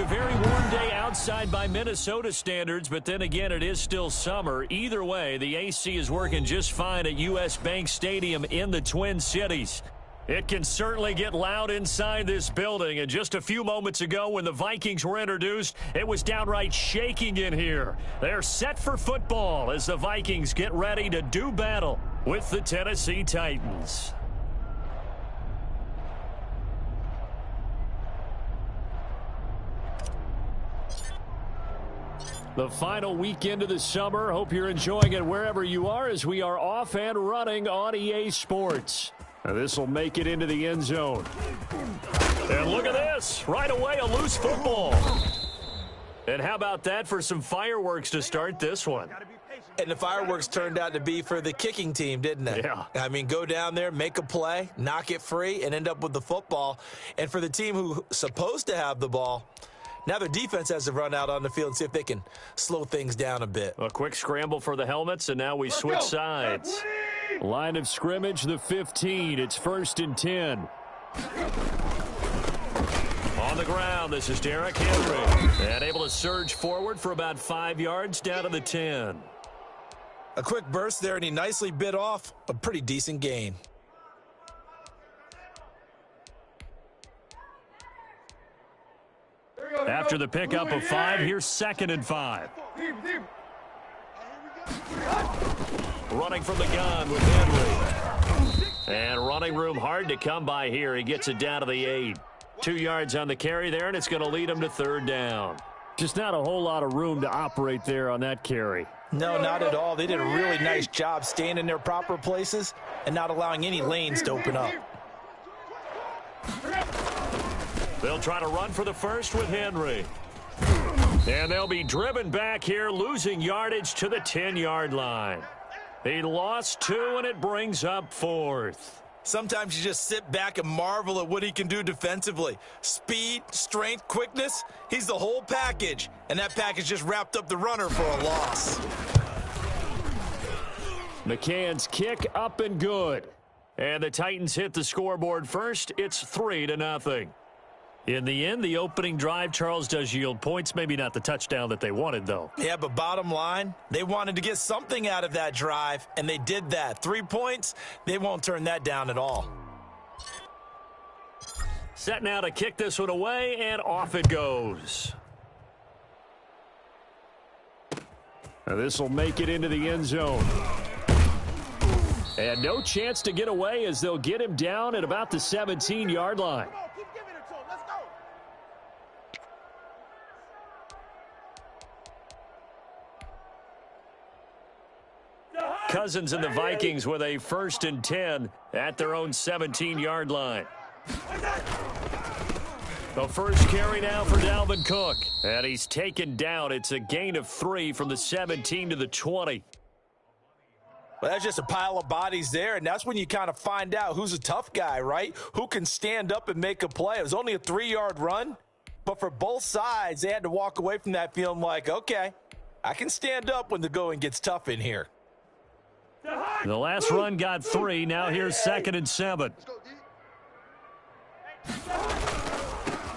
a very warm day outside by Minnesota standards, but then again, it is still summer. Either way, the AC is working just fine at U.S. Bank Stadium in the Twin Cities. It can certainly get loud inside this building, and just a few moments ago when the Vikings were introduced, it was downright shaking in here. They're set for football as the Vikings get ready to do battle with the Tennessee Titans. The final weekend of the summer. Hope you're enjoying it wherever you are as we are off and running on EA Sports. Now this will make it into the end zone. And look at this. Right away, a loose football. And how about that for some fireworks to start this one? And the fireworks turned out to be for the kicking team, didn't they? Yeah. I mean, go down there, make a play, knock it free, and end up with the football. And for the team who's supposed to have the ball, now their defense has to run out on the field and see if they can slow things down a bit. A quick scramble for the helmets, and now we switch sides. Line of scrimmage, the 15. It's 1st and 10. On the ground, this is Derrick Henry. And able to surge forward for about 5 yards down to the 10. A quick burst there, and he nicely bit off a pretty decent gain. After the pickup of 5, here's 2nd and 5. Running from the gun with Henry. And running room hard to come by here. He gets it down to the 8. 2 yards on the carry there, and it's going to lead him to 3rd down. Just not a whole lot of room to operate there on that carry. No, not at all. They did a really nice job staying in their proper places and not allowing any lanes to open up. They'll try to run for the first with Henry. And they'll be driven back here, losing yardage to the 10-yard line. He lost 2, and it brings up 4th. Sometimes you just sit back and marvel at what he can do defensively. Speed, strength, quickness, he's the whole package. And that package just wrapped up the runner for a loss. McCann's kick up and good. And the Titans hit the scoreboard first. It's 3-0. In the end, the opening drive, Charles, does yield points. Maybe not the touchdown that they wanted, though. Yeah, but bottom line, they wanted to get something out of that drive, and they did that. 3 points, they won't turn that down at all. Set now to kick this one away, and off it goes. Now this will make it into the end zone. And no chance to get away as they'll get him down at about the 17-yard line. Cousins and the Vikings with a 1st and 10 at their own 17-yard line. The first carry now for Dalvin Cook. And he's taken down. It's a gain of 3 from the 17 to the 20. Well, that's just a pile of bodies there, and that's when you kind of find out who's a tough guy, right? Who can stand up and make a play. It was only a 3-yard run, but for both sides, they had to walk away from that feeling like, okay, I can stand up when the going gets tough in here. The last run got 3. Now here's 2nd and 7.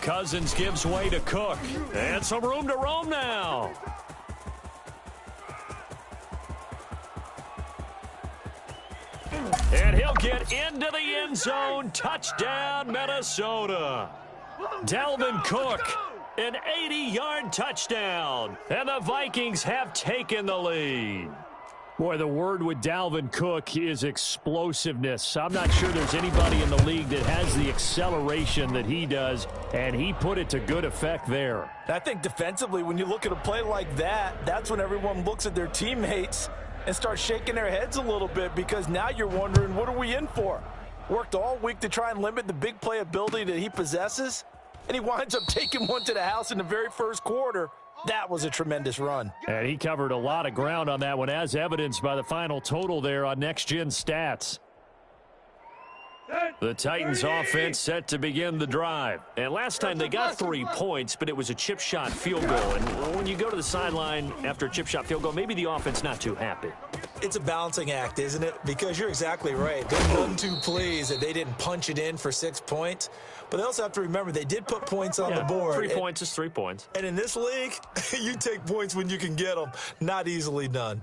Cousins gives way to Cook. And some room to roam now. And he'll get into the end zone. Touchdown, Minnesota. Dalvin Cook, an 80-yard touchdown. And the Vikings have taken the lead. Boy, the word with Dalvin Cook is explosiveness. I'm not sure there's anybody in the league that has the acceleration that he does, and he put it to good effect there. I think defensively, when you look at a play like that, that's when everyone looks at their teammates and starts shaking their heads a little bit, because now you're wondering, what are we in for? Worked all week to try and limit the big play ability that he possesses, and he winds up taking one to the house in the very first quarter. That was a tremendous run. And he covered a lot of ground on that one, as evidenced by the final total there on Next Gen Stats. The Titans offense set to begin the drive. And last time they got 3 points, but it was a chip shot field goal. And when you go to the sideline after a chip shot field goal, maybe the offense not too happy. It's a balancing act, isn't it? Because you're exactly right. They're none too pleased that they didn't punch it in for 6 points. But they also have to remember they did put points on the board. 3 points is 3 points. And in this league, you take points when you can get them. Not easily done.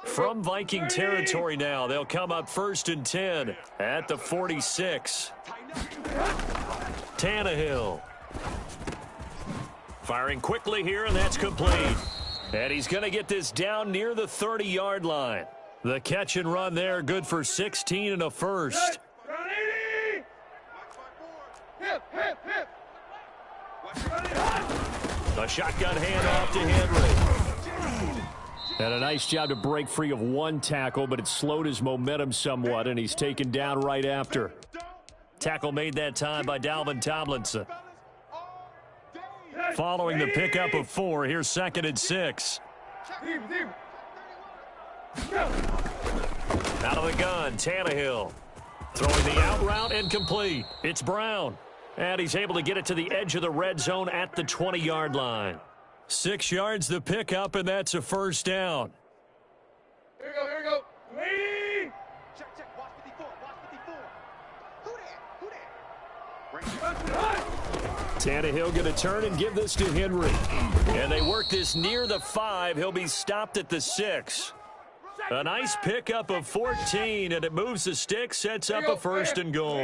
From Viking territory now, they'll come up 1st and 10 at the 46. Tannehill. Firing quickly here, and that's complete. And he's going to get this down near the 30-yard line. The catch and run there, good for 16 and a first. A shotgun handoff to Henry. And a nice job to break free of one tackle, but it slowed his momentum somewhat, and he's taken down right after. Tackle made that time by Dalvin Tomlinson. Following the pickup of 4, here's 2nd and 6. Out of the gun, Tannehill. Throwing the out route, incomplete. It's Brown. And he's able to get it to the edge of the red zone at the 20-yard line. 6 yards the pickup, and that's a first down. Here we go. Wait. Check. Watch 54. Who that? Tannehill going to turn and give this to Henry. And they work this near the 5. He'll be stopped at the 6. A nice pickup of 14, and it moves the stick, sets up a 1st and goal.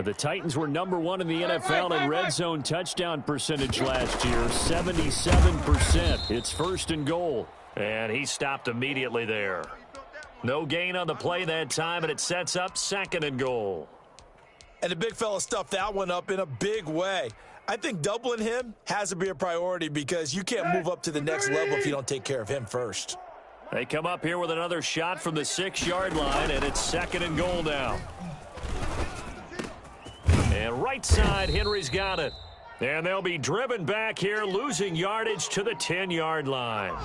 The Titans were number 1 in the NFL in red zone touchdown percentage last year, 77%. It's 1st and goal, and he stopped immediately there. No gain on the play that time, and it sets up 2nd and goal. And the big fella stuffed that one up in a big way. I think doubling him has to be a priority because you can't move up to the next level if you don't take care of him first. They come up here with another shot from the 6-yard line, and it's 2nd and goal now. And right side, Henry's got it. And they'll be driven back here, losing yardage to the 10-yard line.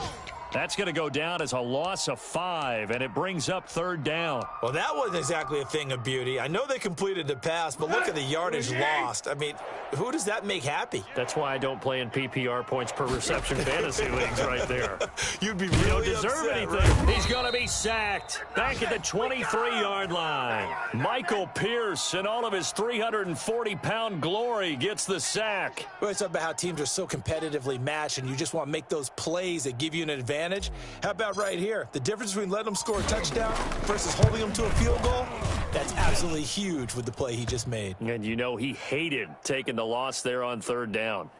That's going to go down as a loss of 5, and it brings up 3rd down. Well, that wasn't exactly a thing of beauty. I know they completed the pass, but look at the yardage lost. I mean, who does that make happy? That's why I don't play in PPR points per reception fantasy leagues right there. You'd be really deserve upset, anything. Right? He's going to be sacked back at the 23-yard line. Michael Pierce, in all of his 340-pound glory, gets the sack. Well, it's about how teams are so competitively matched, and you just want to make those plays that give you an advantage. How about right here? The difference between letting them score a touchdown versus holding them to a field goal, that's absolutely huge with the play he just made. And you know he hated taking the loss there on 3rd down.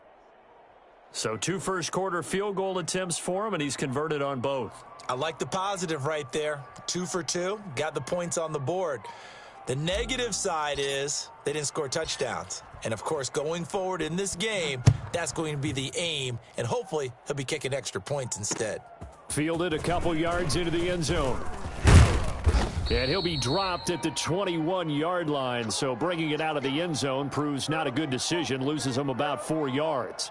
So 2 first-quarter field goal attempts for him, and he's converted on both. I like the positive right there. 2 for 2, got the points on the board. The negative side is they didn't score touchdowns. And, of course, going forward in this game, that's going to be the aim, and hopefully he'll be kicking extra points instead. Fielded a couple yards into the end zone. And he'll be dropped at the 21-yard line, so bringing it out of the end zone proves not a good decision, loses him about 4 yards.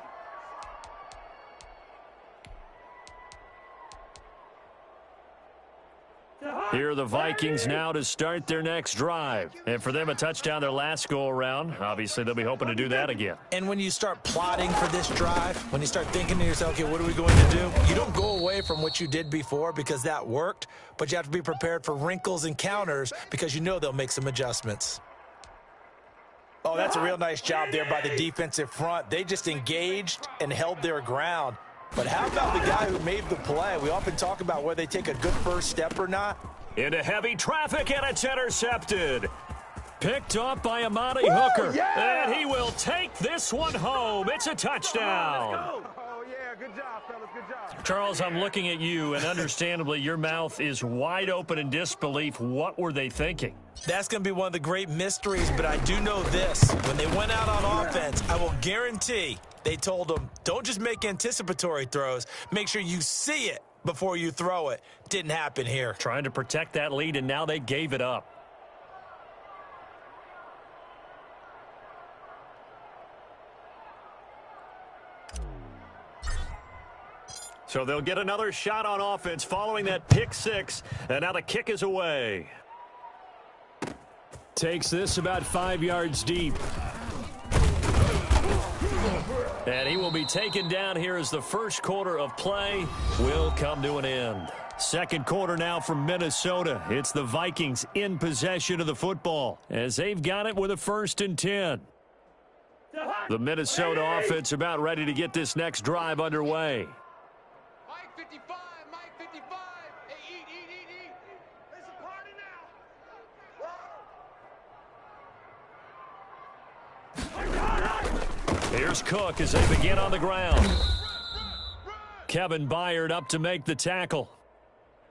Here are the Vikings now to start their next drive. And for them, a touchdown their last go-around. Obviously, they'll be hoping to do that again. And when you start plotting for this drive, when you start thinking to yourself, okay, what are we going to do? You don't go away from what you did before because that worked, but you have to be prepared for wrinkles and counters because you know they'll make some adjustments. Oh, that's a real nice job there by the defensive front. They just engaged and held their ground. But how about the guy who made the play? We often talk about whether they take a good first step or not. Into heavy traffic, and it's intercepted. Picked off by Amani Hooker. Yeah! And he will take this one home. It's a touchdown. Oh, yeah, good job, fellas, good job. Charles, I'm looking at you, and understandably, your mouth is wide open in disbelief. What were they thinking? That's going to be one of the great mysteries, but I do know this. When they went out on offense, I will guarantee they told them, don't just make anticipatory throws. Make sure you see it before you throw it. Didn't happen here. Trying to protect that lead, and now they gave it up. So they'll get another shot on offense following that pick 6, and now the kick is away. Takes this about 5 yards deep. And he will be taken down here as the first quarter of play will come to an end. Second quarter now from Minnesota. It's the Vikings in possession of the football as they've got it with a 1st and 10. The Minnesota offense about ready to get this next drive underway. Mike 55, Mike 55. Hey, eat. It's a party now. Here's Cook as they begin on the ground. Kevin Byard up to make the tackle.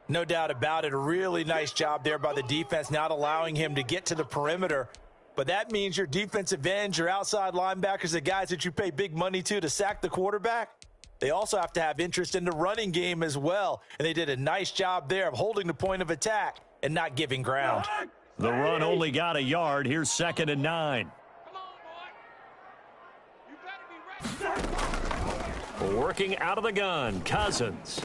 No doubt about it. A really nice job there by the defense, not allowing him to get to the perimeter. But that means your defensive ends, your outside linebackers, the guys that you pay big money to sack the quarterback, they also have to have interest in the running game as well. And they did a nice job there of holding the point of attack and not giving ground. The run only got a yard. Here's 2nd and 9. Come on, boy. You better be ready. Working out of the gun, Cousins.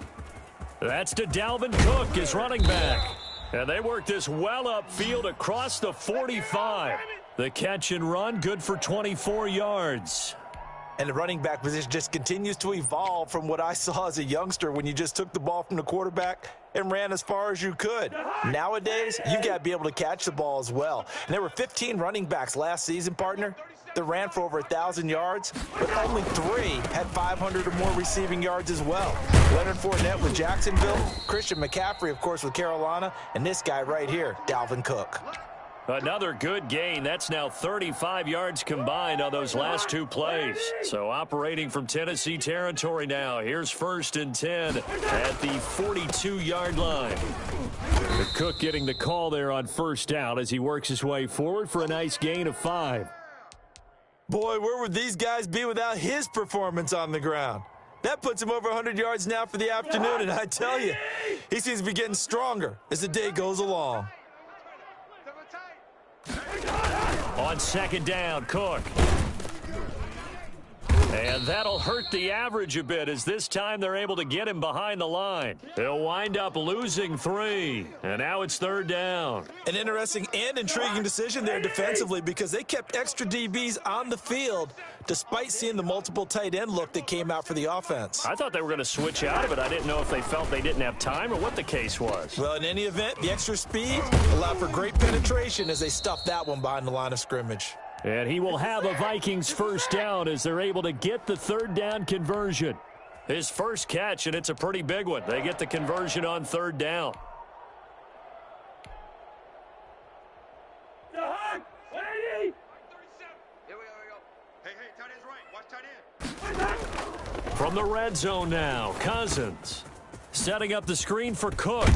That's to Dalvin Cook, his running back. And they work this well upfield across the 45. The catch and run, good for 24 yards. And the running back position just continues to evolve from what I saw as a youngster when you just took the ball from the quarterback and ran as far as you could. Nowadays, you've got to be able to catch the ball as well. And there were 15 running backs last season, partner, that ran for over 1,000 yards, but only 3 had 500 or more receiving yards as well. Leonard Fournette with Jacksonville, Christian McCaffrey, of course, with Carolina, and this guy right here, Dalvin Cook. Another good gain. That's now 35 yards combined on those last 2 plays. So operating from Tennessee territory now. Here's 1st and 10 at the 42-yard line. The Cook getting the call there on 1st down as he works his way forward for a nice gain of 5. Boy, where would these guys be without his performance on the ground? That puts him over 100 yards now for the afternoon, and I tell you, he seems to be getting stronger as the day goes along. On 2nd down, Cook. And that'll hurt the average a bit as this time they're able to get him behind the line. He'll wind up losing 3. And now it's 3rd down. An interesting and intriguing decision there defensively because they kept extra DBs on the field despite seeing the multiple tight end look that came out for the offense. I thought they were going to switch out of it. I didn't know if they felt they didn't have time or what the case was. Well, in any event, the extra speed allowed for great penetration as they stuffed that one behind the line of scrimmage. And he will have a Vikings 1st down as they're able to get the 3rd down conversion. His first catch, and it's a pretty big one. They get the conversion on 3rd down. Here we go. Hey, tight end's right. Watch tight end. From the red zone now, Cousins setting up the screen for Cook.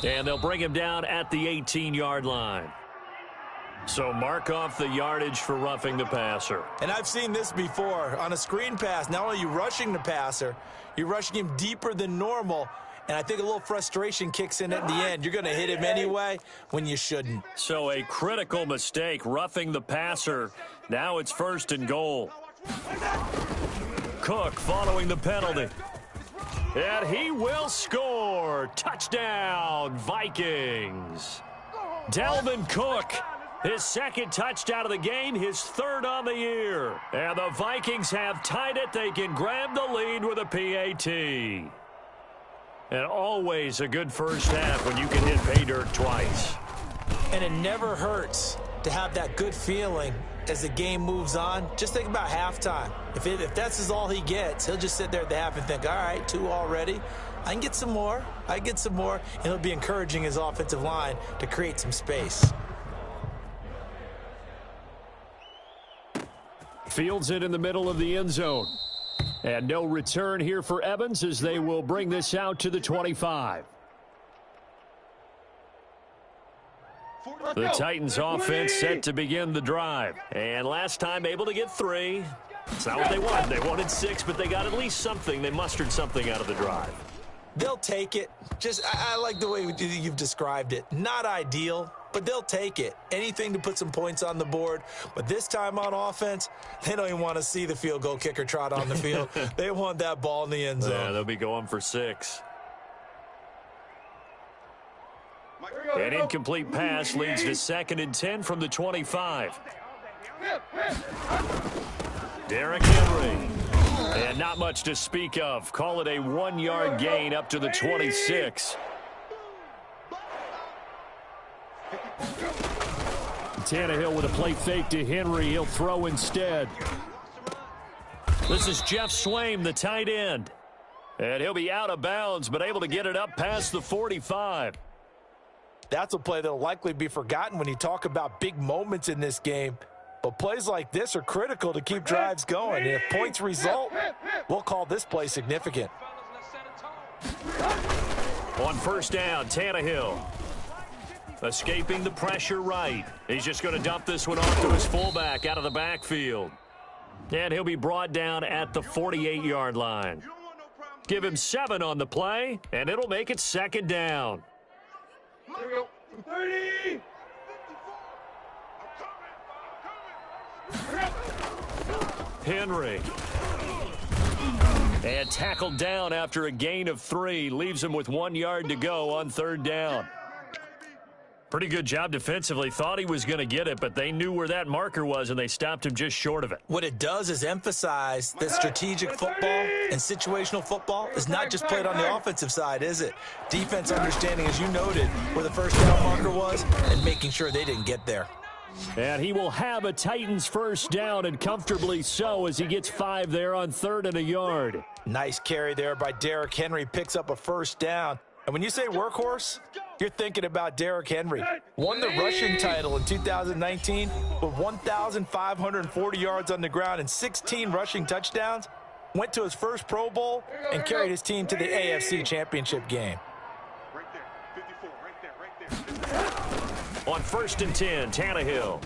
And they'll bring him down at the 18-yard line. So mark off the yardage for roughing the passer. And I've seen this before. On a screen pass, not only are you rushing the passer, you're rushing him deeper than normal. And I think a little frustration kicks in at the end. You're going to hit him anyway when you shouldn't. So a critical mistake, roughing the passer. Now it's 1st and goal. Cook following the penalty. And he will score. Touchdown, Vikings. Dalvin Cook. His 2nd touchdown of the game, his 3rd on the year. And the Vikings have tied it. They can grab the lead with a PAT. And always a good first half when you can hit pay dirt twice. And it never hurts to have that good feeling as the game moves on. Just think about halftime. If that's all he gets, he'll just sit there at the half and think, all right, 2 already. I can get some more. And he'll be encouraging his offensive line to create some space. Fields it in the middle of the end zone. And no return here for Evans as they will bring this out to the 25. The Titans offense set to begin the drive. And last time able to get 3. It's not what they wanted. They wanted 6, but they got at least something. They mustered something out of the drive. They'll take it. I like the way you've described it. Not ideal, but they'll take it. Anything to put some points on the board. But this time on offense, they don't even want to see the field goal kicker trot on the field. They want that ball in the end zone. Yeah, they'll be going for 6. An incomplete pass leads to 2nd and 10 from the 25. Derrick Henry. And not much to speak of. Call it a 1-yard gain up to the 26. Tannehill with a play fake to Henry. He'll throw instead. This is Jeff Swaim, the tight end. And he'll be out of bounds, but able to get it up past the 45. That's a play that will likely be forgotten when you talk about big moments in this game. But plays like this are critical to keep drives going. And if points result, we'll call this play significant. On first down, Tannehill. Escaping the pressure right. He's just going to dump this one off to his fullback out of the backfield. And he'll be brought down at the 48-yard line. Give him 7 on the play, and it'll make it second down. There we go. 30. Henry. And tackled down after a gain of 3. Leaves him with 1 yard to go on third down. Pretty good job defensively. Thought he was going to get it, but they knew where that marker was, and they stopped him just short of it. What it does is emphasize that strategic football and situational football is not just played on the offensive side, is it? Defense understanding, as you noted, where the first down marker was and making sure they didn't get there. And he will have a Titans first down, and comfortably so, as he gets 5 there on 3rd and a yard. Nice carry there by Derrick Henry. Picks up a first down. And when you say workhorse, you're thinking about Derrick Henry. Won the rushing title in 2019 with 1,540 yards on the ground and 16 rushing touchdowns. Went to his first Pro Bowl and carried his team to the AFC Championship game. Right there. 54. Right there. On 1st and 10, Tannehill.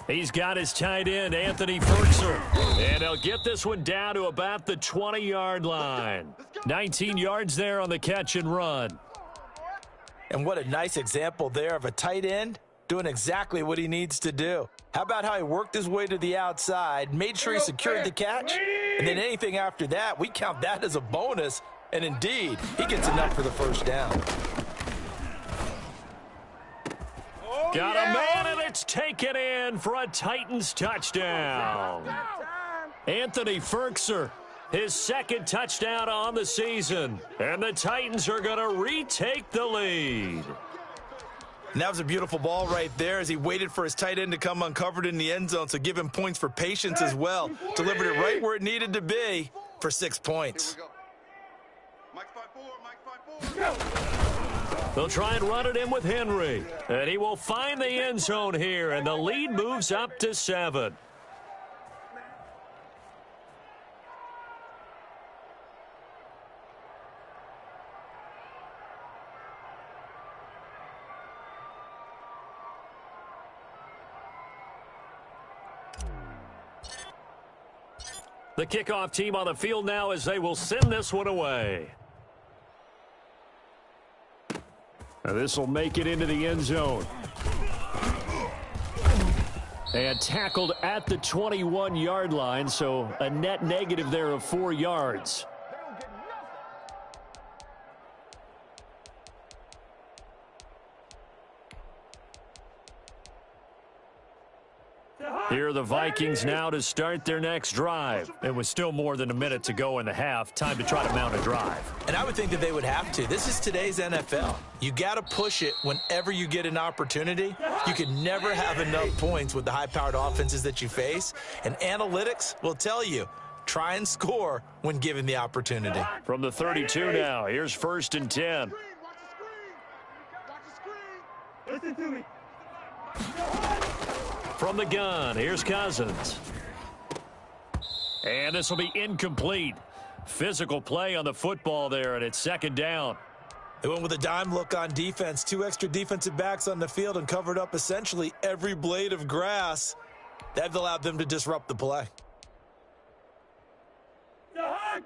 He's got his tight end, Anthony Ferguson. And they'll get this one down to about the 20-yard line. 19 yards there on the catch and run. And what a nice example there of a tight end doing exactly what he needs to do. How about how he worked his way to the outside, made sure he secured the catch, and then anything after that, we count that as a bonus. And indeed, he gets enough for the first down. Got a man, and it's taken in for a Titans touchdown. Anthony Ferguson, his 2nd touchdown on the season. And the Titans are going to retake the lead. And that was a beautiful ball right there as he waited for his tight end to come uncovered in the end zone, so give him points for patience as well. Delivered it right where it needed to be for 6 points. Mike 5-4. Mike 5-4. They'll try and run it in with Henry. And he will find the end zone here, and the lead moves up to 7. The kickoff team on the field now as they will send this one away. Now this will make it into the end zone. And tackled at the 21-yard line, so a net negative there of 4 yards. Here are the Vikings now to start their next drive. It was still more than a minute to go in the half. Time to try to mount a drive. And I would think that they would have to. This is today's NFL. You got to push it whenever you get an opportunity. You can never have enough points with the high-powered offenses that you face. And analytics will tell you, try and score when given the opportunity. From the 32 now, here's 1st and 10. Watch the screen. Listen to me. From the gun, here's Cousins. And this will be incomplete. Physical play on the football there, and it's 2nd down. They went with a dime look on defense. 2 extra defensive backs on the field and covered up essentially every blade of grass. That allowed them to disrupt the play.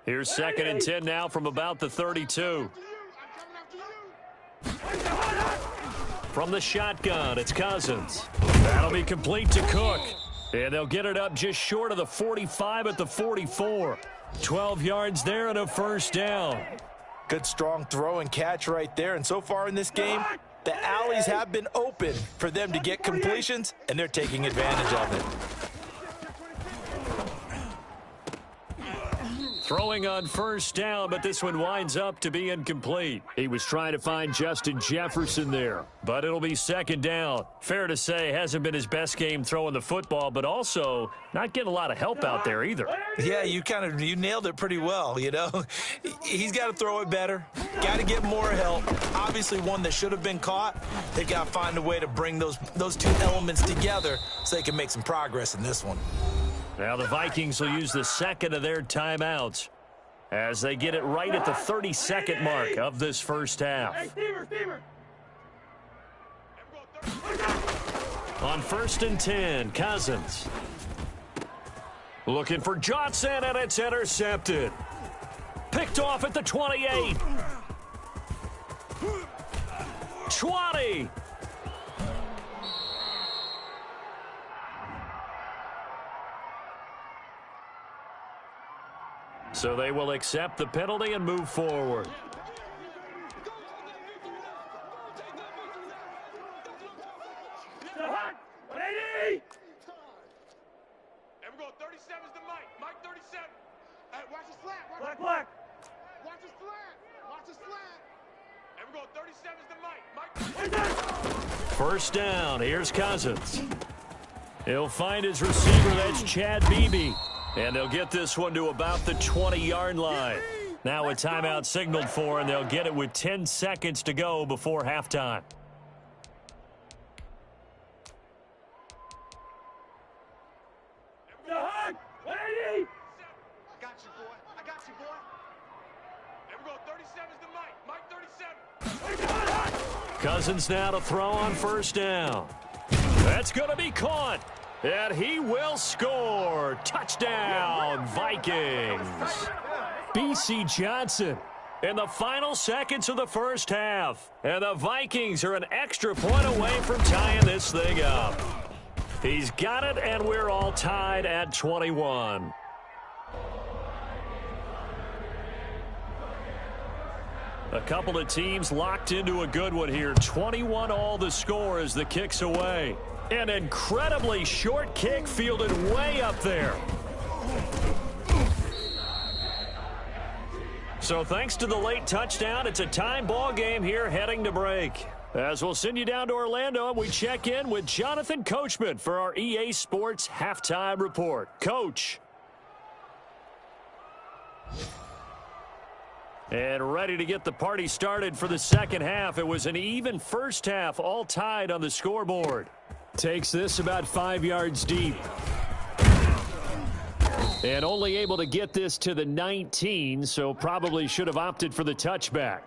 Here's 2nd and 10 now from about the 32. From the shotgun, it's Cousins. That'll be complete to Cook. And they'll get it up just short of the 45 at the 44. 12 yards there and a first down. Good strong throw and catch right there. And so far in this game, the alleys have been open for them to get completions, and they're taking advantage of it. Throwing on first down, but this one winds up to be incomplete. He was trying to find Justin Jefferson there, but it'll be second down. Fair to say, hasn't been his best game throwing the football, but also not getting a lot of help out there either. Yeah, you nailed it pretty well, you know. He's got to throw it better, got to get more help. Obviously one that should have been caught. They've got to find a way to bring those two elements together so they can make some progress in this one. Now the Vikings will use the second of their timeouts as they get it right at the 30-second mark of this first half. On 1st and 10, Cousins. Looking for Johnson, and it's intercepted. Picked off at the 28. 20. So they will accept the penalty and move forward. And we go 37's the Mike. Mike 37. Watch the slant. Black. Watch the slant. Watch the slant. And we go 37's the Mike. Mike. First down. Here's Cousins. He'll find his receiver. That's Chad Beebe. And they'll get this one to about the 20-yard line. Now a timeout signaled for, and they'll get it with 10 seconds to go before halftime. I got you, boy. And we go 37's the Mike. Mike 37. Cousins now to throw on first down. That's going to be caught. And he will score. Touchdown, Vikings. B.C. Johnson in the final seconds of the first half. And the Vikings are an extra point away from tying this thing up. He's got it, and we're all tied at 21. A couple of teams locked into a good one here. 21 all the score as the kick's away. An incredibly short kick fielded way up there. So thanks to the late touchdown, it's a time ball game here heading to break. As we'll send you down to Orlando, and we check in with Jonathan Coachman for our EA Sports Halftime Report. Coach. And ready to get the party started for the second half. It was an even first half, all tied on the scoreboard. Takes this about 5 yards deep. And only able to get this to the 19, so probably should have opted for the touchback.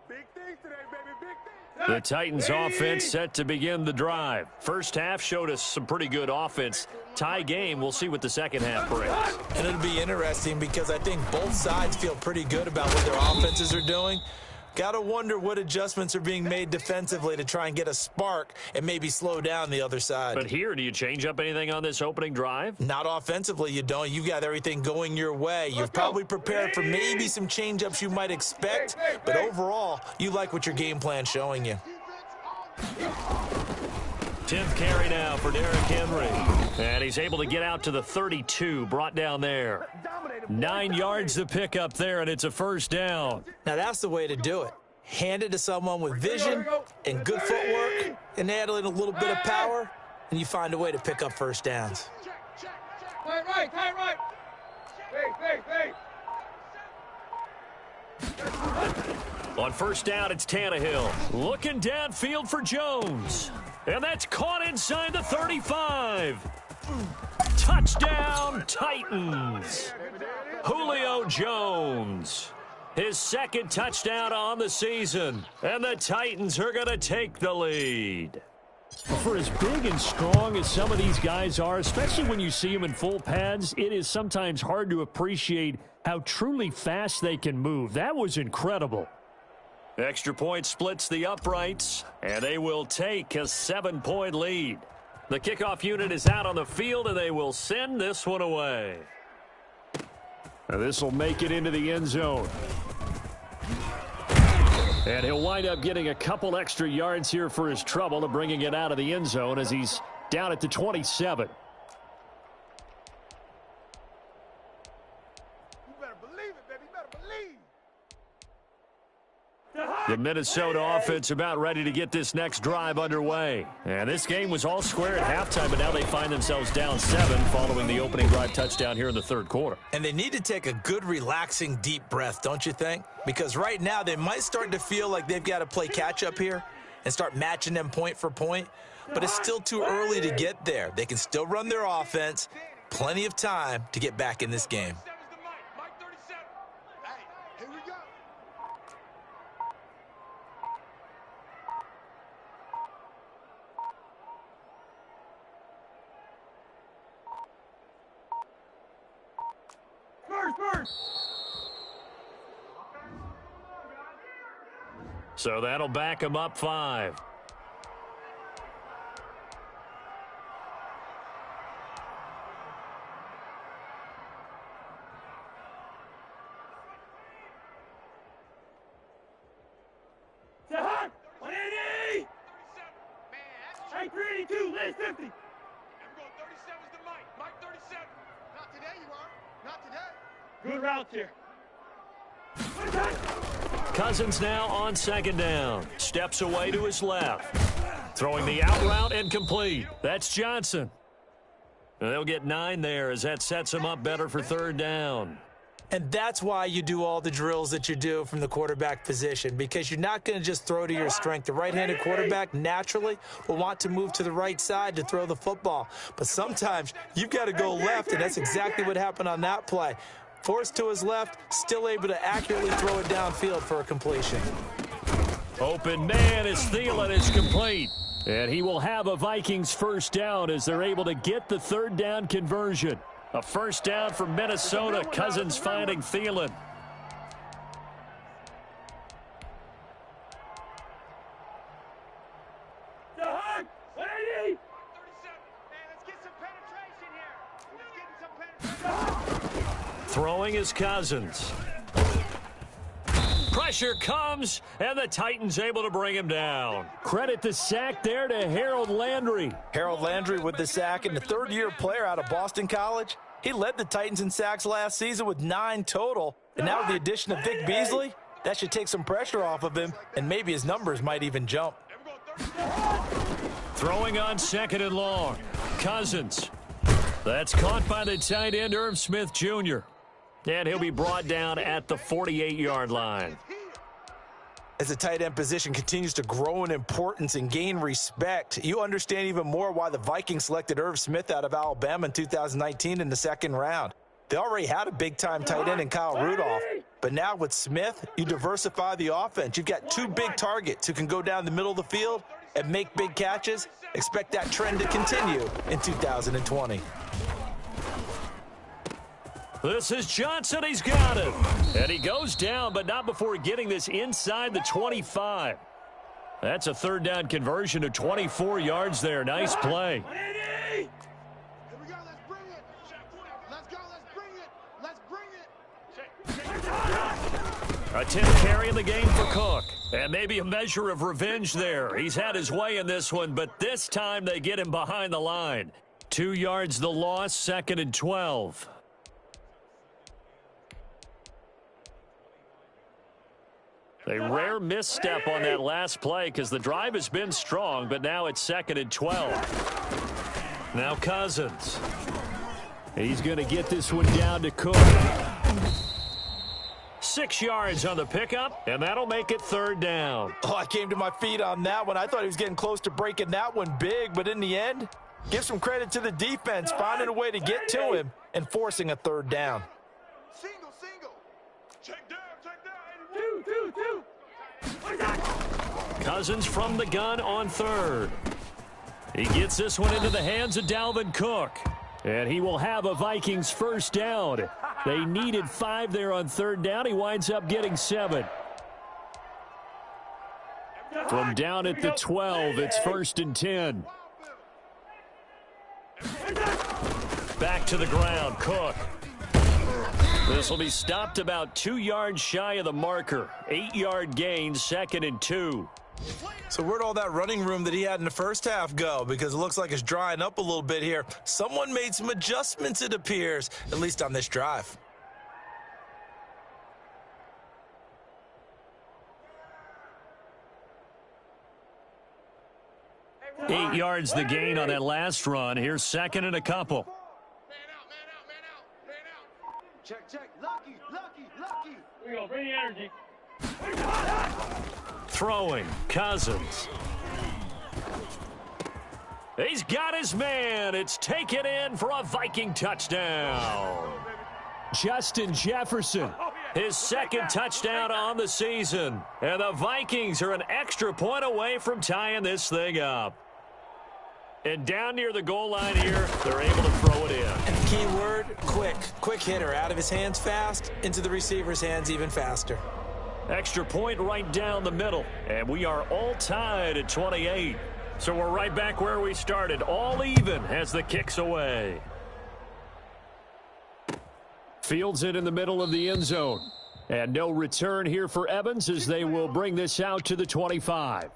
Big things today, baby. Big things. The Titans offense set to begin the drive. First half showed us some pretty good offense. Tie game, we'll see what the second half brings. And it'll be interesting because I think both sides feel pretty good about what their offenses are doing. Got to wonder what adjustments are being made defensively to try and get a spark and maybe slow down the other side. But here, do you change up anything on this opening drive? Not offensively, you don't. You've got everything going your way. You've probably prepared for maybe some change-ups you might expect, but overall, you like what your game plan's showing you. 10th carry now for Derrick Henry. And he's able to get out to the 32, brought down there. 9 yards to pick up there, and it's a first down. Now that's the way to do it. Hand it to someone with vision and good footwork, and add in a little bit of power, and you find a way to pick up first downs. Tight right. Hey. On first down, it's Tannehill. Looking downfield for Jones. And that's caught inside the 35. Touchdown, Titans. Julio Jones. His second touchdown on the season. And the Titans are going to take the lead. For as big and strong as some of these guys are, especially when you see them in full pads, it is sometimes hard to appreciate how truly fast they can move. That was incredible. Extra point splits the uprights, and they will take a 7-point lead. The kickoff unit is out on the field, and they will send this one away. Now this will make it into the end zone. And he'll wind up getting a couple extra yards here for his trouble to bringing it out of the end zone as he's down at the 27. The Minnesota offense about ready to get this next drive underway. And this game was all square at halftime, but now they find themselves down 7 following the opening drive touchdown here in the third quarter. And they need to take a good, relaxing, deep breath, don't you think? Because right now they might start to feel like they've got to play catch-up here and start matching them point for point. But it's still too early to get there. They can still run their offense. Plenty of time to get back in this game. So that'll back him up 5. Good routes here. Cousins now on second down. Steps away to his left. Throwing the out route and complete. That's Johnson. They'll get 9 there as that sets him up better for third down. And that's why you do all the drills that you do from the quarterback position, because you're not going to just throw to your strength. The right-handed quarterback naturally will want to move to the right side to throw the football. But sometimes you've got to go left, and that's exactly what happened on that play. Forced to his left, still able to accurately throw it downfield for a completion. Open man as Thielen is complete. And he will have a Vikings first down as they're able to get the third down conversion. A first down for Minnesota. Cousins finding Thielen. Throwing is Cousins. Pressure comes, and the Titans able to bring him down. Credit the sack there to Harold Landry. Harold Landry with the sack, and the third-year player out of Boston College. He led the Titans in sacks last season with 9 total. And now with the addition of Vic Beasley, that should take some pressure off of him, and maybe his numbers might even jump. Throwing on second and long. Cousins. That's caught by the tight end, Irv Smith Jr. And he'll be brought down at the 48-yard line. As the tight end position continues to grow in importance and gain respect, you understand even more why the Vikings selected Irv Smith out of Alabama in 2019 in the second round. They already had a big-time tight end in Kyle Rudolph, but now with Smith, you diversify the offense. You've got 2 big targets who can go down the middle of the field and make big catches. Expect that trend to continue in 2020. This is Johnson. He's got it. And he goes down, but not before getting this inside the 25. That's a third down conversion of 24 yards there. Nice play. Here we go. Let's bring it. Let's go. Let's bring it. Let's bring it. A 10th carry in the game for Cook. And maybe a measure of revenge there. He's had his way in this one, but this time they get him behind the line. 2 yards the loss, second and 12. A rare misstep on that last play because the drive has been strong, but now it's second and 12. Now Cousins. He's going to get this one down to Cook. 6 yards on the pickup, and that'll make it third down. Oh, I came to my feet on that one. I thought he was getting close to breaking that one big, but in the end, give some credit to the defense, finding a way to get to him and forcing a third down. Single. Check down. Two. Cousins from the gun on third. He gets this one into the hands of Dalvin Cook. And he will have a Vikings first down. They needed 5 there on third down. He winds up getting 7. From down at the 12, it's first and 10. Back to the ground, Cook. This will be stopped about 2 yards shy of the marker. 8-yard gain, second and 2. So where'd all that running room that he had in the first half go? Because it looks like it's drying up a little bit here. Someone made some adjustments, it appears, at least on this drive. yards the gain on that last run. Here's second and a couple. Man out, man out, man out, man out. Check, check. Lucky, lucky, lucky. Here we go. Bring the energy. Throwing, Cousins. He's got his man. It's taken in for a Viking touchdown. Justin Jefferson, his second touchdown on the season. And the Vikings are an extra point away from tying this thing up. And down near the goal line here, they're able to throw it in. And the key word, quick. Quick hitter. Out of his hands fast, into the receiver's hands even faster. Extra point right down the middle. And we are all tied at 28. So we're right back where we started. All even as the kick's away. Fields it in the middle of the end zone. And no return here for Evans as they will bring this out to the 25.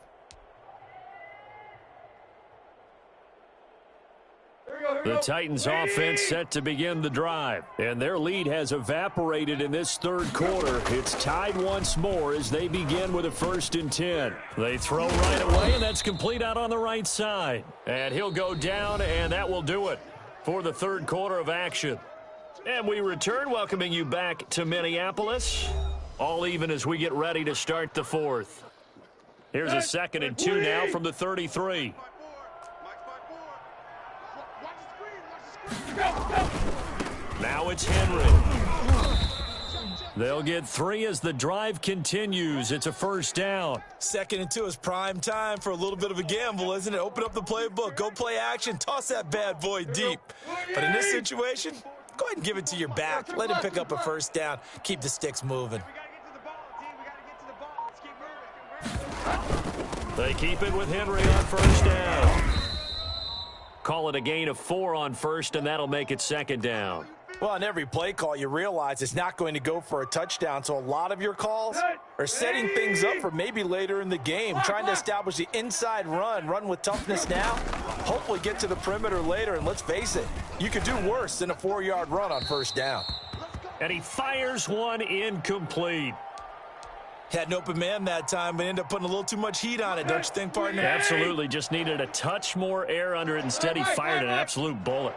The Titans offense set to begin the drive. And their lead has evaporated in this third quarter. It's tied once more as they begin with a 1st and 10. They throw right away, and that's complete out on the right side. And he'll go down, and that will do it for the third quarter of action. And we return, welcoming you back to Minneapolis. All even as we get ready to start the fourth. Here's a 2nd and 2 now from the 33. Now it's Henry. They'll get 3 as the drive continues. It's a 1st down. 2nd and 2 is prime time for a little bit of a gamble, isn't it? Open up the playbook, go play action, toss that bad boy deep. But in this situation, go ahead and give it to your back. Let him pick up a 1st down. Keep the sticks moving. They keep it with Henry on 1st down. Call it a gain of 4 on 1st, and that'll make it 2nd down. Well, on every play call, you realize it's not going to go for a touchdown, so a lot of your calls are setting things up for maybe later in the game, trying to establish the inside run with toughness now, hopefully get to the perimeter later, and let's face it, you could do worse than a 4-yard run on 1st down. And he fires one incomplete. Had an open man that time, but ended up putting a little too much heat on it, don't you think, partner? Absolutely. Just needed a touch more air under it. Instead, he fired an absolute bullet.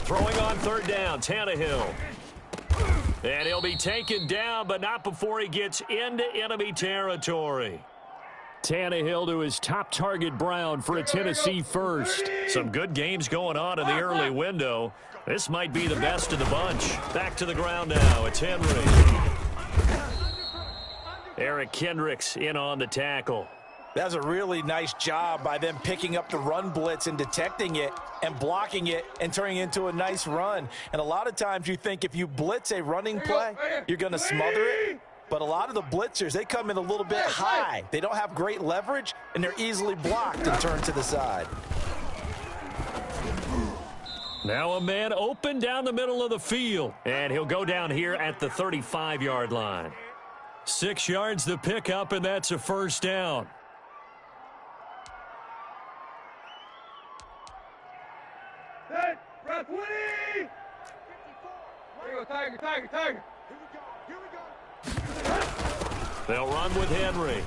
Throwing on 3rd down, Tannehill. And he'll be taken down, but not before he gets into enemy territory. Tannehill to his top target, Brown, for a Tennessee 1st. Some good games going on in the early window. This might be the best of the bunch. Back to the ground now. It's Henry. Eric Kendricks in on the tackle. That's a really nice job by them picking up the run blitz and detecting it and blocking it and turning it into a nice run. And a lot of times you think if you blitz a running play, you're going to smother it. But a lot of the blitzers, they come in a little bit high. They don't have great leverage, and they're easily blocked and turned to the side. Now a man open down the middle of the field. And he'll go down here at the 35-yard line. 6 yards the pickup, and that's a 1st down. Set. Referee. Here we go, Tiger, Tiger, Tiger. Here we go. They'll run with Henry.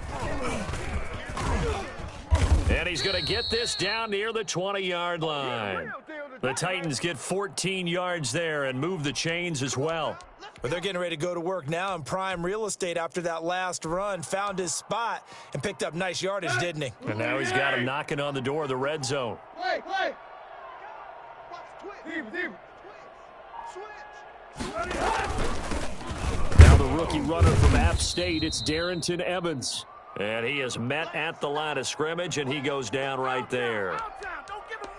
And he's going to get this down near the 20-yard line. The Titans get 14 yards there and move the chains as well. But they're getting ready to go to work now in prime real estate after that last run. Found his spot and picked up nice yardage, didn't he? And now he's got him knocking on the door of the red zone. Play, play. Deep, deep. Now the rookie runner from App State, it's Darrington Evans. And he is met at the line of scrimmage, and he goes down right there.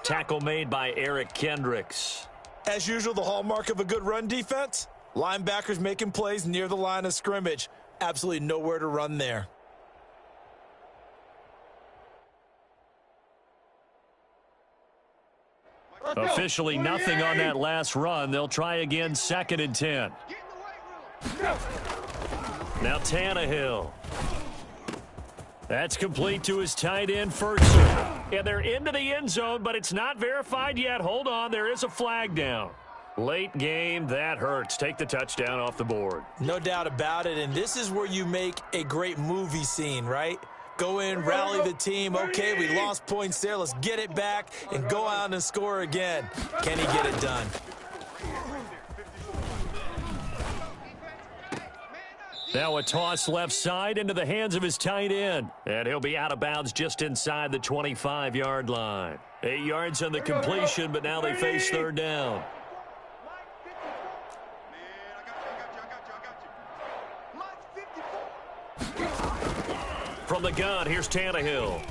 Tackle made by Eric Kendricks. As usual, the hallmark of a good run defense, linebackers making plays near the line of scrimmage. Absolutely nowhere to run there. Officially nothing on that last run. They'll try again, 2nd and 10. Now Tannehill. That's complete to his tight end, Ferguson. And they're into the end zone, but it's not verified yet. Hold on, there is a flag down. Late game, that hurts. Take the touchdown off the board. No doubt about it, and this is where you make a great movie scene, right? Go in, rally the team. Okay, we lost points there. Let's get it back and go out and score again. Can he get it done? Now a toss left side into the hands of his tight end. And he'll be out of bounds just inside the 25-yard line. 8 yards on the completion, but now they face third down. From the gun, here's Tannehill.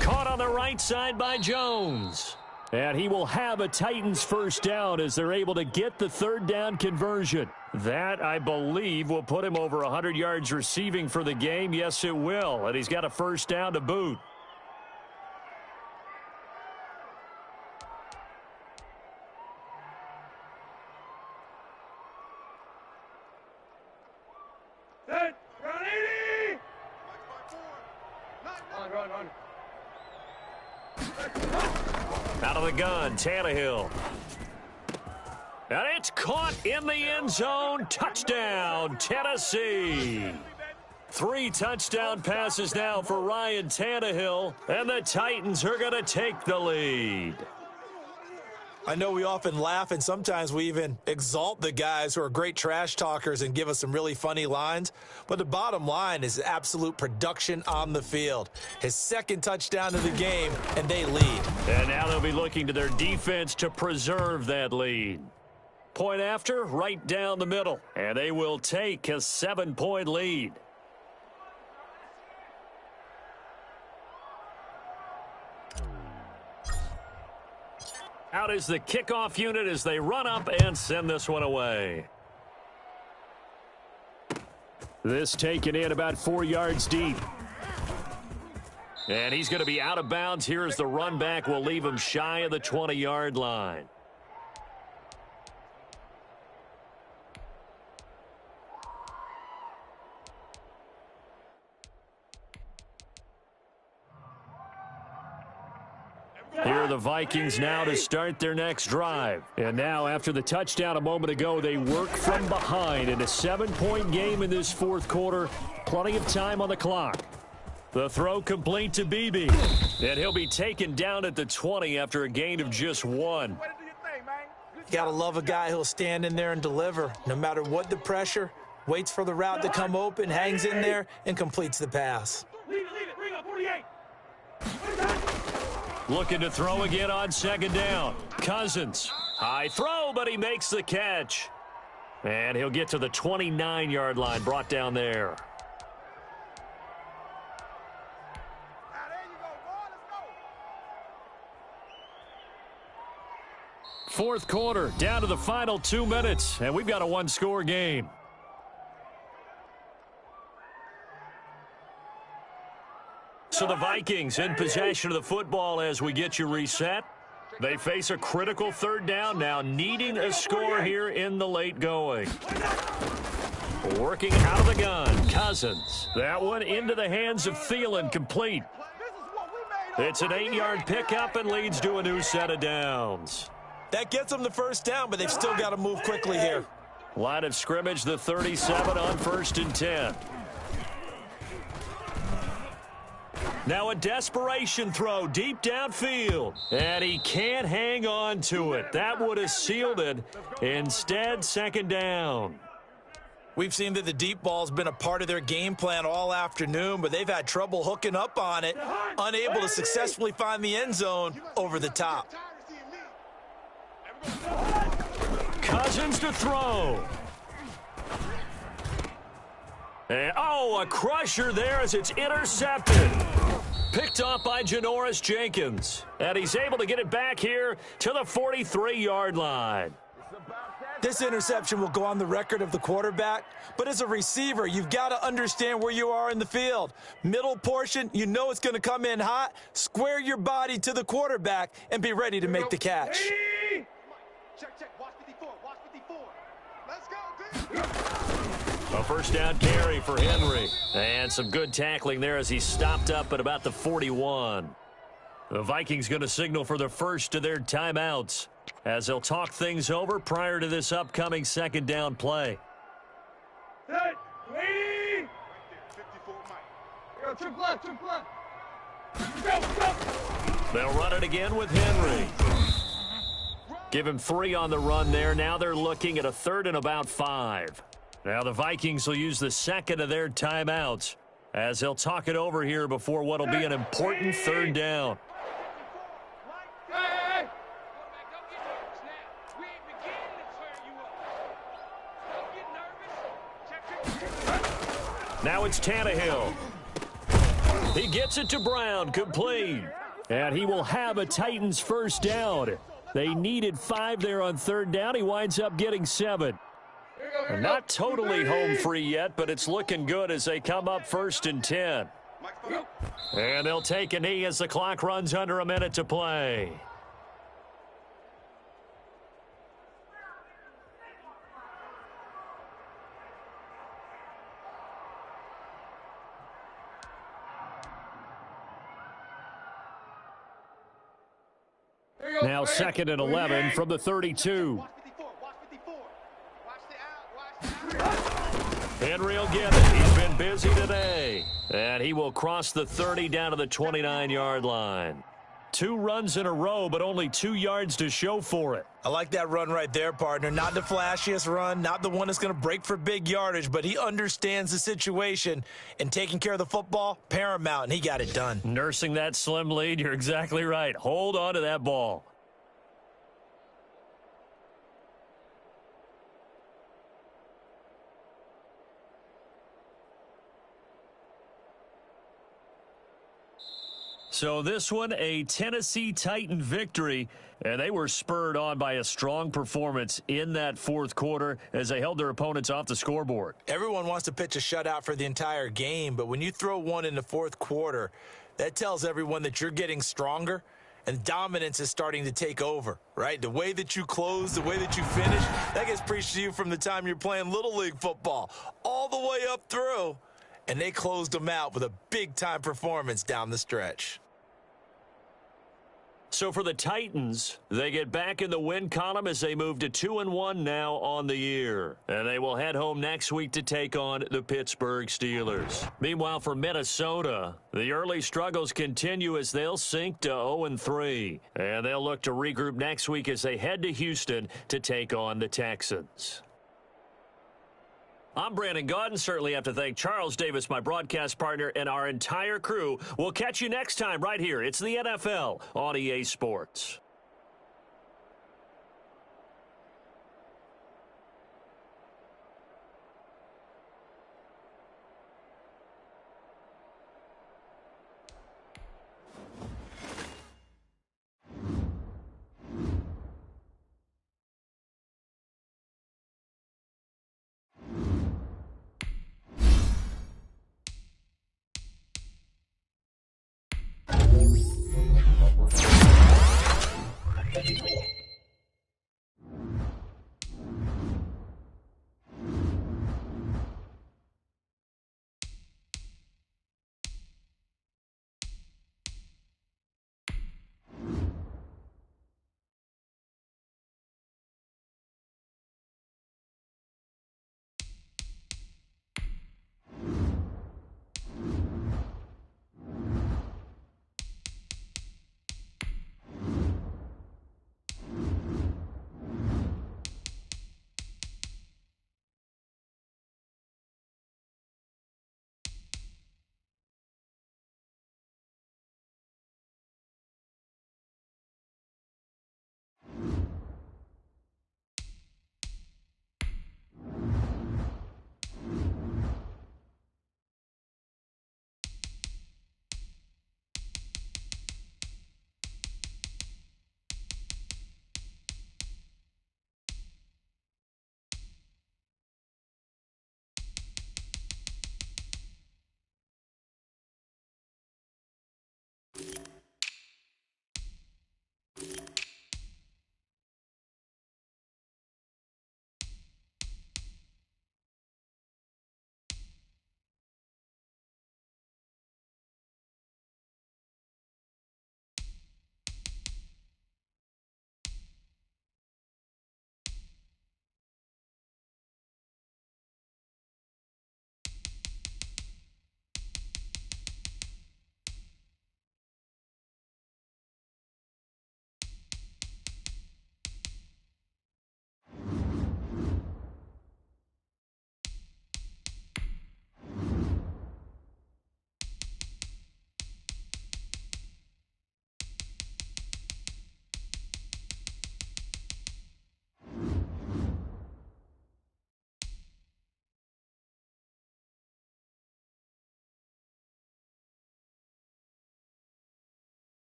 Caught on the right side by Jones. And he will have a Titans first down as they're able to get the third down conversion. That, I believe, will put him over 100 yards receiving for the game. Yes, it will. And he's got a first down to boot. Set. Run 80. Run. Out of the gun, Tannehill. And it's caught in the end zone. Touchdown, Tennessee. 3 touchdown passes now for Ryan Tannehill, and the Titans are going to take the lead. I know we often laugh, and sometimes we even exalt the guys who are great trash talkers and give us some really funny lines. But the bottom line is absolute production on the field. His second touchdown of the game, and they lead. And now they'll be looking to their defense to preserve that lead. Point after, right down the middle. And they will take a 7-point lead. Out is the kickoff unit as they run up and send this one away. This taken in about 4 yards deep. And he's going to be out of bounds. Here as the run back will leave him shy of the 20-yard line. Here are the Vikings now to start their next drive. And now after the touchdown a moment ago, they work from behind in a 7-point game in this fourth quarter. Plenty of time on the clock. The throw complete to Beebe. And he'll be taken down at the 20 after a gain of just 1. You gotta love a guy who'll stand in there and deliver. No matter what the pressure, waits for the route to come open, hangs in there, and completes the pass. Leave it. Bring up 48. Looking to throw again on second down. Cousins. High throw, but he makes the catch. And he'll get to the 29-yard line, brought down there. Fourth quarter, down to the final 2 minutes, and we've got a one-score game. So the Vikings in possession of the football as we get you reset. They face a critical third down now, needing a score here in the late going. Working out of the gun, Cousins. That one into the hands of Thielen, complete. It's an 8-yard pickup and leads to a new set of downs. That gets them the first down, but they've still got to move quickly here. Line of scrimmage, the 37 on 1st and 10. Now a desperation throw deep downfield. And he can't hang on to it. That would have sealed it. Instead, second down. We've seen that the deep ball's been a part of their game plan all afternoon, but they've had trouble hooking up on it, unable to successfully find the end zone over the top. Cousins to throw. And, a crusher there as it's intercepted. Picked off by Janoris Jenkins. And he's able to get it back here to the 43-yard line. This interception will go on the record of the quarterback, but as a receiver, you've got to understand where you are in the field. Middle portion, you know it's going to come in hot. Square your body to the quarterback and be ready to make the catch. Check. Watch 54. Let's go, A first down carry for Henry. And some good tackling there as he stopped up at about the 41. The Vikings going to signal for the first of their timeouts as they'll talk things over prior to this upcoming second down play. Set. 80. 54, Mike. They'll run it again with Henry. Give him 3 on the run there. Now they're looking at a 3rd and about 5. Now the Vikings will use the second of their timeouts as they'll talk it over here before what will be an important 3rd down. Now it's Tannehill. He gets it to Brown, complete. And he will have a Titans first down. They needed 5 there on 3rd down. He winds up getting 7. Not totally home free yet, but it's looking good as they come up 1st and 10. And they'll take a knee as the clock runs under a minute to play. Now 2nd and 11 from the 32. Henry will get it. He's been busy today. And he will cross the 30 down to the 29-yard line. 2 runs in a row, but only 2 yards to show for it. I like that run right there, partner. Not the flashiest run, not the one that's going to break for big yardage, but he understands the situation, and taking care of the football, paramount, and he got it done. Nursing that slim lead, you're exactly right. Hold on to that ball. So this one, a Tennessee Titan victory, and they were spurred on by a strong performance in that 4th quarter as they held their opponents off the scoreboard. Everyone wants to pitch a shutout for the entire game, but when you throw one in the 4th quarter, that tells everyone that you're getting stronger and dominance is starting to take over, right? The way that you close, the way that you finish, that gets preached to you from the time you're playing Little League football all the way up through, and they closed them out with a big-time performance down the stretch. So for the Titans, they get back in the win column as they move to 2-1 now on the year. And they will head home next week to take on the Pittsburgh Steelers. Meanwhile, for Minnesota, the early struggles continue as they'll sink to 0-3. And they'll look to regroup next week as they head to Houston to take on the Texans. I'm Brandon Gaudin. Certainly have to thank Charles Davis, my broadcast partner, and our entire crew. We'll catch you next time right here. It's the NFL on EA Sports.